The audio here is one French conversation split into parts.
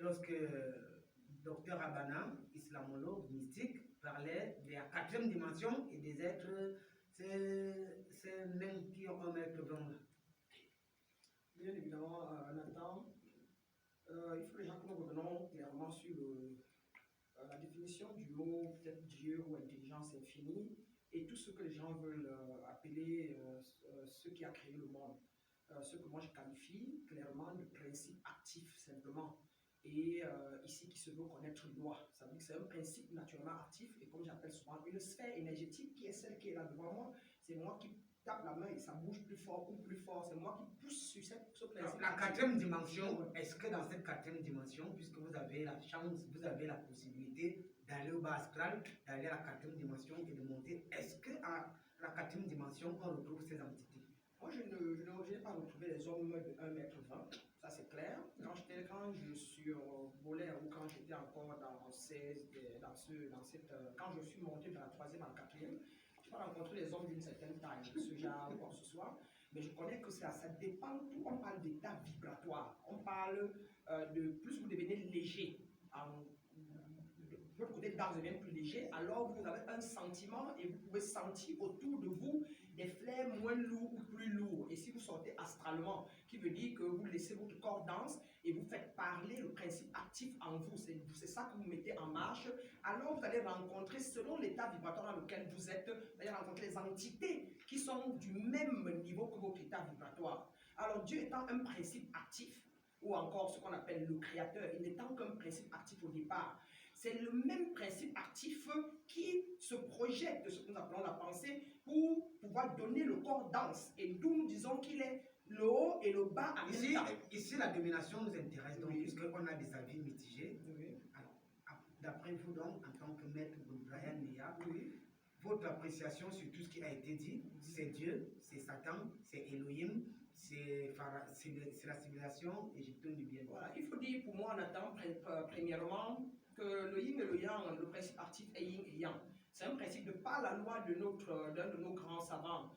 lorsque Dr Abana, islamologue, mystique, parlait de la quatrième dimension et des êtres, c'est même qui ont un être vraiment. Bien évidemment, Nathan, il faut déjà que nous revenons clairement sur la définition du mot peut-être Dieu ou intelligence infinie et tout ce que les gens veulent appeler ce qui a créé le monde. Ce que moi je qualifie clairement de principe actif simplement. Et ici qui se veut connaître une loi. Ça veut dire que c'est un principe naturellement actif et comme j'appelle souvent une sphère énergétique qui est celle qui est là devant moi. C'est moi qui tape la main et ça bouge plus fort ou plus fort. C'est moi qui pousse sur ce principe. La quatrième dimension, est-ce que dans cette quatrième dimension, puisque vous avez la chance, vous avez la possibilité d'aller au bas astral, d'aller à la quatrième dimension et de monter, est-ce que à la quatrième dimension, on retrouve ces entités? Moi, je n'ai pas retrouvé les hommes de 1,20 m, ça c'est clair. Quand je suis volé ou quand j'étais encore dans 16, quand je suis monté de la 3e à la 4e, je n'ai pas rencontré les hommes d'une certaine taille, ce genre ou quoi que ce soit. Mais je connais que ça dépend tout. On parle d'état vibratoire. On parle de plus vous devenez léger. Votre côté d'art devient plus léger, alors vous avez un sentiment et vous pouvez sentir autour de vous des flairs moins lourds ou plus lourds. Et si vous sortez astralement, qui veut dire que vous laissez votre corps dense et vous faites parler le principe actif en vous, c'est ça que vous mettez en marche, alors vous allez rencontrer, selon l'état vibratoire dans lequel vous êtes, vous allez rencontrer les entités qui sont du même niveau que votre état vibratoire. Alors Dieu étant un principe actif, ou encore ce qu'on appelle le créateur, il n'étant qu'un principe actif au départ. C'est le même principe actif qui se projette de ce que nous appelons la pensée pour pouvoir donner le corps dense. Et d'où nous disons qu'il est le haut et le bas à même temps. Ici, la domination nous intéresse, donc, puisqu'on a des avis mitigés. Oui. Alors, d'après vous, donc, en tant que maître de Brian Meya, votre appréciation sur tout ce qui a été dit, c'est Dieu, c'est Satan, c'est Elohim, c'est la civilisation égyptienne du bien. Voilà, il faut dire pour moi, Nathan, premièrement, que le yin et le yang, le principe actif est yin et yang. C'est un principe de par la loi d'un de nos grands savants,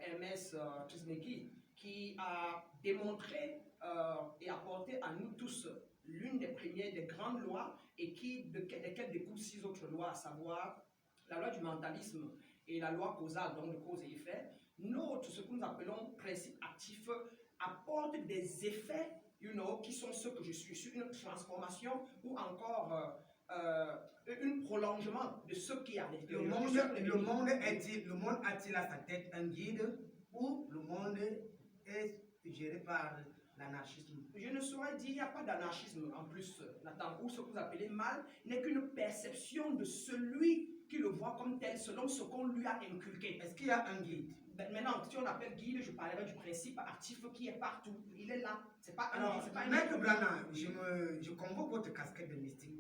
Hermès Trismegistus, qui a démontré et apporté à nous tous l'une des premières, des grandes lois et desquelles découlent 6 autres lois, à savoir la loi du mentalisme et la loi causale, donc de cause et effet. Ce que nous appelons principe actif, apporte des effets qui sont ceux que je suis, sur une transformation ou encore un prolongement de ce qui est à l'intérieur. Le monde a-t-il à sa tête un guide ou le monde est géré par l'anarchisme? Je ne saurais dire, il n'y a pas d'anarchisme en plus, Nathan, ou ce que vous appelez mal n'est qu'une perception de celui qui le voit comme tel selon ce qu'on lui a inculqué. Est-ce qu'il y a un guide? Maintenant, si on appelle guide, je parlerai du principe actif qui est partout. Il est là. C'est pas alors, Maître Brana, je convoque votre casquette de mystique.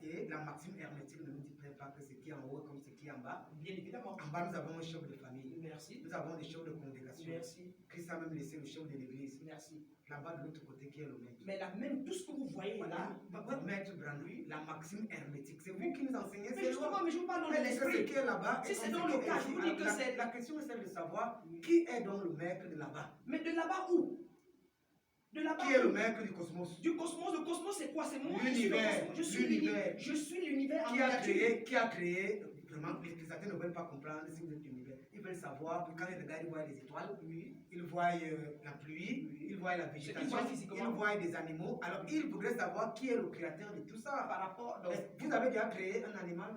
Et la maxime hermétique ne nous dit pas que ce qui est en haut comme ce qui est en bas. Bien évidemment. En bas, nous avons un chef de famille. Merci. Nous avons des chefs de congrégation. Merci. Christ a même laissé le chef de l'église. Merci. Là-bas, de l'autre côté, qui est le maître. Mais là, même tout ce que vous voyez là. Votre maître Brandon, la maxime hermétique, c'est vous qui nous enseignez. Mais justement, mais je vous parle dans l'esprit. Ce qui est là-bas. Si c'est dans le cas, je vous dis que c'est. La question est celle de savoir qui est donc le maître de là-bas. Mais de là-bas où? De qui est le maître du cosmos? Du cosmos, le cosmos c'est quoi? C'est moi. L'univers. Je suis l'univers. Je suis l'univers. Qui a créé, vraiment, les utilisateurs ne veulent pas comprendre si vous êtes l'univers. Ils veulent savoir que quand ils regardent, ils voient les étoiles, ils voient la pluie, ils voient la végétation, ils voient des animaux. Alors, ils voudraient savoir qui est le créateur de tout ça. Par rapport. Vous avez déjà créé un animal?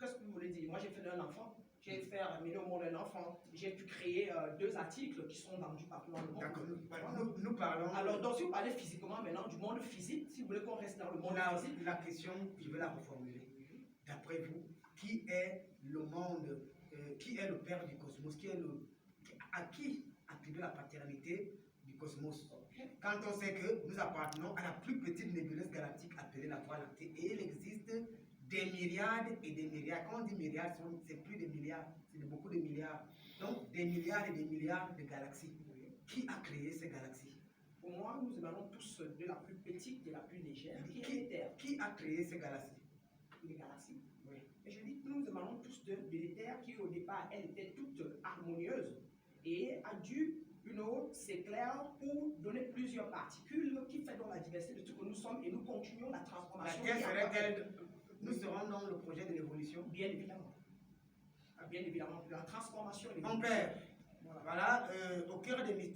Qu'est-ce que vous voulez dire? Moi, j'ai fait un enfant. J'ai fait amener au monde un enfant. J'ai pu créer 2 articles qui sont vendus partout dans le monde. D'accord, nous parlons. Alors, donc, si vous parlez physiquement maintenant du monde physique, si vous voulez qu'on reste dans le monde physique. La question, je vais la reformuler. D'après vous, qui est le monde, qui est le père du cosmos, à qui attribue la paternité du cosmos? Quand on sait que nous appartenons à la plus petite nébuleuse galactique appelée la Voie lactée, et il existe des myriades et des milliards. Quand on dit milliards, c'est plus de milliards, c'est beaucoup de milliards. Donc, des milliards et des milliards de galaxies. Qui a créé ces galaxies? Pour moi, nous émanons tous de la plus petite et la plus légère, qui a créé ces galaxies? Les galaxies. Oui. Et je dis que nous émanons tous de l'éther qui, au départ, elle était toute harmonieuse et a dû Une autre, c'est clair, pour donner plusieurs particules qui fait donc la diversité de ce que nous sommes et nous continuons la La transformation. Terre qui serait apparaît. telle, nous serons dans le projet de l'évolution. Bien évidemment. Bien évidemment, la transformation et Mon l'évolution. père, voilà, au cœur des mystères.